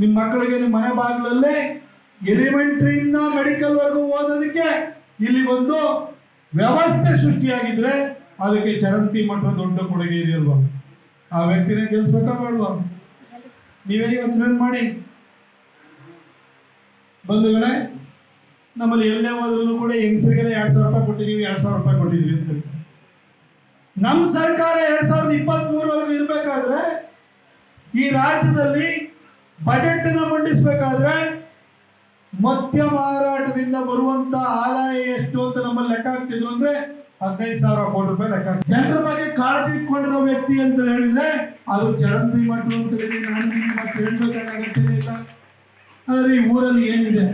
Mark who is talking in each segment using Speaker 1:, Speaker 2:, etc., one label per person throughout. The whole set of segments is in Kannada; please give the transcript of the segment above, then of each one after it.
Speaker 1: ನಿಮ್ಮ ಮಕ್ಕಳಿಗೆ ನಿಮ್ಮ ಮನೆ ಬಾಗಿಲಲ್ಲೇ ಎಲಿಮೆಂಟ್ರಿಯಿಂದ ಮೆಡಿಕಲ್ ವರ್ಗು ಓದೋದಕ್ಕೆ ಇಲ್ಲಿ ಒಂದು ವ್ಯವಸ್ಥೆ ಸೃಷ್ಟಿಯಾಗಿದ್ರೆ ಅದಕ್ಕೆ ಚರಂತಿ ಮಠದ ದೊಡ್ಡ ಕೊಡುಗೆ ಇದೆಯಲ್ವಾ? ಆ ವ್ಯಕ್ತಿನ ಗೆಲ್ಸ್ಬೇಕಾ ಬೇಡವಾ? ನೀವೇ ಯೋಚನೆ ಮಾಡಿ ಬಂಧುಗಳೇ. ನಮ್ಮಲ್ಲಿ ಎಲ್ಲೇ ಹೋದ್ರೂ ಕೂಡ ಹೆಂಗಸರಿಗೆಲ್ಲ 2000 ರೂಪಾಯಿ ಕೊಟ್ಟಿದ್ದೀವಿ, 2000 ರೂಪಾಯಿ ಕೊಟ್ಟಿದ್ದೀವಿ ಅಂತ ಹೇಳ್ತಾರೆ. ನಮ್ಮ ಸರ್ಕಾರ 2023ವರೆಗೂ ಇರಬೇಕಾದ್ರೆ ಈ ರಾಜ್ಯದಲ್ಲಿ ಬಜೆಟ್ ಮಂಡಿಸಬೇಕಾದ್ರೆ ಮದ್ಯ ಮಾರಾಟದಿಂದ ಬರುವಂತ ಆದಾಯ ಎಷ್ಟು ಅಂತ ನಮ್ಮಲ್ಲಿ ಲೆಕ್ಕ ಹಾಕ್ತಿದ್ರು ಅಂದ್ರೆ 15,000 ಕೋಟಿ ರೂಪಾಯಿ ಲೆಕ್ಕ. ಜನರ ಬಗ್ಗೆ ಕಾಳಜಿ ಇಟ್ಕೊಂಡಿರೋ ವ್ಯಕ್ತಿ ಅಂತ ಹೇಳಿದ್ರೆ ಅದು ಚರಂತಿ ಮಠ ಅಂತ ಹೇಳಿ ನಾನು ಹೇಳ್ಬೇಕಾಗತ್ತೇ ಇಲ್ಲ. ಆದ್ರೆ ಈ ಊರಲ್ಲಿ ಏನಿದೆ,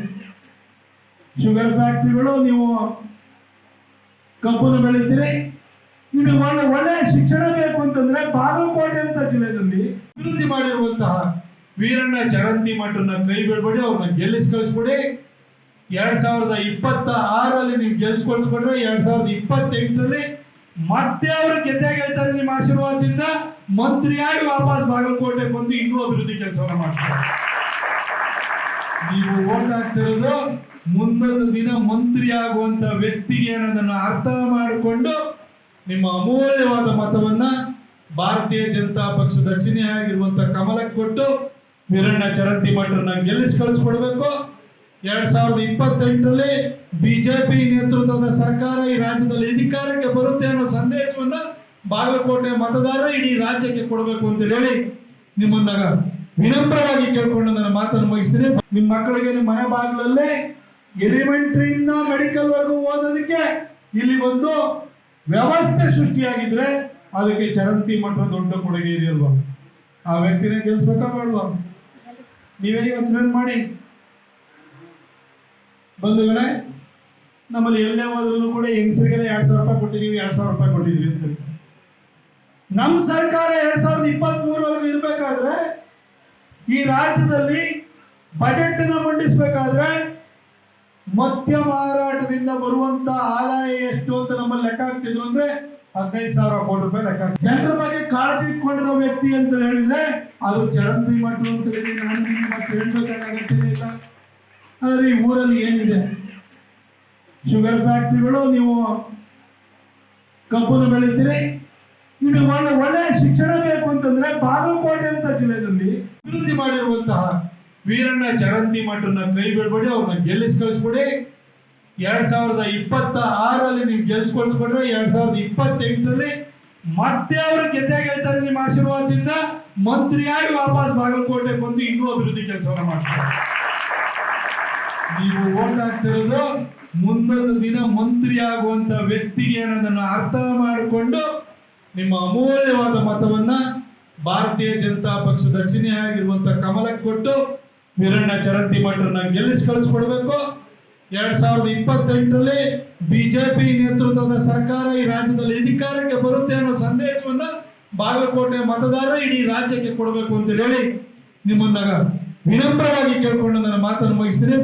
Speaker 1: ಶುಗರ್ ಫ್ಯಾಕ್ಟ್ರಿಗಳು, ನೀವು ಕಬ್ಬನ್ನು ಬೆಳಿತೀರಿ, ನಿಮಗೆ ಒಳ್ಳೆ ಶಿಕ್ಷಣ ಬೇಕು ಅಂತಂದ್ರೆ ಬಾಗಲಕೋಟೆ ಅಂತ ಜಿಲ್ಲೆಯಲ್ಲಿ ಅಭಿವೃದ್ಧಿ ಮಾಡಿರುವಂತಹ ವೀರಣ್ಣ ಚರಂತಿ ಮಠನ ಕೈ ಬಿಡಬೇಡಿ, ಅವ್ರನ್ನ ಗೆಲ್ಲಿಸಿ ಕಳಿಸ್ಬಿಡಿ. 2026ರಲ್ಲಿ ನೀವು ಗೆಲ್ಸ್ಕೊಳ್ಸ್ಕೊಂಡ್ರೆ 2028ರಲ್ಲಿ ಮತ್ತೆ ಅವರು ಗೆದ್ದೇ ಗೆಲ್ತಾರೆ. ನಿಮ್ಮ ಆಶೀರ್ವಾದದಿಂದ ಮಂತ್ರಿಯಾಗಿ ವಾಪಸ್ ಬಾಗಲಕೋಟೆ ಬಂದು ಇನ್ನೂ ಅಭಿವೃದ್ಧಿ ಕೆಲಸವನ್ನು ಮಾಡ್ತಾರೆ. ನೀವು ಓಟ್ ಹಾಕ್ತಿರೋದು ಮುಂದೊಂದು ದಿನ ಮಂತ್ರಿ ಆಗುವಂತ ವ್ಯಕ್ತಿಗೆ ಅನ್ನೋದನ್ನು ಅರ್ಥ ಮಾಡಿಕೊಂಡು ನಿಮ್ಮ ಅಮೂಲ್ಯವಾದ ಮತವನ್ನ ಭಾರತೀಯ ಜನತಾ ಪಕ್ಷದ ಚಿಹ್ನೆ ಆಗಿರುವಂತ ಕಮಲಕ್ಕೆ ಕೊಟ್ಟು ವೀರಣ್ಣ ಚರಂತಿ ಮಠನ ಗೆಲ್ಲಿಸಿ ಕಳಿಸ್ಕೊಡ್ಬೇಕು. 2028ರಲ್ಲಿ ಬಿಜೆಪಿ ನೇತೃತ್ವದ ಸರ್ಕಾರ ಈ ರಾಜ್ಯದಲ್ಲಿ ಅಧಿಕಾರಕ್ಕೆ ಬರುತ್ತೆ ಅನ್ನೋ ಸಂದೇಶವನ್ನ ಬಾಗಲಕೋಟೆ ಮತದಾರ ಇಡೀ ರಾಜ್ಯಕ್ಕೆ ಕೊಡಬೇಕು ಅಂತ ಹೇಳಿ ನಿಮ್ಮನ್ನ ವಿನಮ್ರವಾಗಿ ಕೇಳ್ಕೊಂಡು ನನ್ನ ಮಾತನ್ನು ಮುಗಿಸ್ತೀನಿ. ನಿಮ್ಮ ಮಕ್ಕಳಿಗೆ ನಿಮ್ಮ ಮನೆ ಬಾಗಿಲಲ್ಲೇ ಎಲಿಮೆಂಟ್ರಿಯಿಂದ ಮೆಡಿಕಲ್ ವರ್ಗು ಓದೋದಕ್ಕೆ ಇಲ್ಲಿ ಒಂದು ವ್ಯವಸ್ಥೆ ಸೃಷ್ಟಿಯಾಗಿದ್ರೆ ಅದಕ್ಕೆ ಚರಂತಿ ಮಠದ ದೊಡ್ಡ ಕೊಡುಗೆ ಇದೆಯಲ್ವಾ? ಆ ವ್ಯಕ್ತಿನ ಗೆಲ್ಸ್ಬೇಕಾ ಬೇಡವಾ? ನೀವೇ ಯೋಚನೆ ಮಾಡಿ ಬಂಧುಗಳೇ. ನಮ್ಮಲ್ಲಿ ಎಲ್ಲೇ ಹೋದ್ರೂ ಕೂಡ ಹೆಂಗಸರಿಗೆಲ್ಲ 2000 ರೂಪಾಯಿ ಕೊಟ್ಟಿದ್ದೀವಿ, 2000 ರೂಪಾಯಿ ಕೊಟ್ಟಿದ್ದೀವಿ ಅಂತ ಹೇಳ್ತಾರೆ. ನಮ್ಮ ಸರ್ಕಾರ 2023ವರೆಗೂ ಇರಬೇಕಾದ್ರೆ ಈ ರಾಜ್ಯದಲ್ಲಿ ಬಜೆಟ್ ಮಂಡಿಸಬೇಕಾದ್ರೆ ಮದ್ಯ ಮಾರಾಟದಿಂದ ಬರುವಂತ ಆದಾಯ ಎಷ್ಟು ಅಂತ ನಮ್ಮಲ್ಲಿ ಲೆಕ್ಕ ಹಾಕ್ತಿದ್ರು ಅಂದ್ರೆ 15,000 ಕೋಟಿ ರೂಪಾಯಿ ಲೆಕ್ಕ. ಜನರ ಬಗ್ಗೆ ಕಾಳಜಿ ಇಟ್ಕೊಂಡಿರೋ ವ್ಯಕ್ತಿ ಅಂತ ಹೇಳಿದ್ರೆ ಅದು ಚರಂತಿ ಮಠ ಅಂತ ಹೇಳಿ ನಾನು ಹೇಳ್ಬೇಕಾಗತ್ತೇ ಇಲ್ಲ. ಆದ್ರೆ ಈ ಊರಲ್ಲಿ ಏನಿದೆ, ಶುಗರ್ ಫ್ಯಾಕ್ಟ್ರಿಗಳು, ನೀವು ಕಬ್ಬನ್ನು ಬೆಳಿತೀರಿ, ನಿಮಗೆ ಒಳ್ಳೆ ಶಿಕ್ಷಣ ಬೇಕು ಅಂತಂದ್ರೆ ಬಾಗಲಕೋಟೆ ಅಂತ ಜಿಲ್ಲೆಯಲ್ಲಿ ಅಭಿವೃದ್ಧಿ ಮಾಡಿರುವಂತಹ ವೀರಣ್ಣ ಚರಂತಿ ಮಠನ ಕೈ ಬಿಡಬೇಡಿ, ಅವ್ರನ್ನ ಗೆಲ್ಲಿಸಿ ಕಳಿಸ್ಬಿಡಿ. 2026ರಲ್ಲಿ ನೀವು ಗೆಲ್ಸ್ಕೊಳ್ಸ್ಕೊಂಡ್ರೆ 2028ರಲ್ಲಿ ಮತ್ತೆ ಅವರು ಗೆದ್ದೇ ಗೆಲ್ತಾರೆ. ನಿಮ್ಮ ಆಶೀರ್ವಾದದಿಂದ ಮಂತ್ರಿಯಾಗಿ ವಾಪಸ್ ಬಾಗಲಕೋಟೆ ಬಂದು ಇನ್ನೂ ಅಭಿವೃದ್ಧಿ ಕೆಲಸವನ್ನು ಮಾಡ್ತಾರೆ. ನೀವು ಓಟ್ ಹಾಕ್ತಿರೋದು ಮುಂದೊಂದು ದಿನ ಮಂತ್ರಿ ಆಗುವಂತ ವ್ಯಕ್ತಿಗೆ ಅನ್ನೋದನ್ನು ಅರ್ಥ ಮಾಡಿಕೊಂಡು ನಿಮ್ಮ ಅಮೂಲ್ಯವಾದ ಮತವನ್ನ ಭಾರತೀಯ ಜನತಾ ಪಕ್ಷದ ಚಿಹ್ನೆ ಆಗಿರುವಂತ ಕಮಲಕ್ಕೆ ಕೊಟ್ಟು ವೀರಣ್ಣ ಚರಂತಿ ಮಠನ ಗೆಲ್ಲಿಸಿ ಕಳಿಸ್ಕೊಡ್ಬೇಕು. 2028ರಲ್ಲಿ ಬಿಜೆಪಿ ನೇತೃತ್ವದ ಸರ್ಕಾರ ಈ ರಾಜ್ಯದಲ್ಲಿ ಅಧಿಕಾರಕ್ಕೆ ಬರುತ್ತೆ ಅನ್ನೋ ಸಂದೇಶವನ್ನ ಬಾಗಲಕೋಟೆ ಮತದಾರ ಇಡೀ ರಾಜ್ಯಕ್ಕೆ ಕೊಡಬೇಕು ಅಂತ ಹೇಳಿ ನಿಮ್ಮನ್ನ ವಿನಮ್ರವಾಗಿ ಕೇಳ್ಕೊಂಡು ನನ್ನ ಮಾತನ್ನು ಮುಗಿಸ್ತೀನಿ.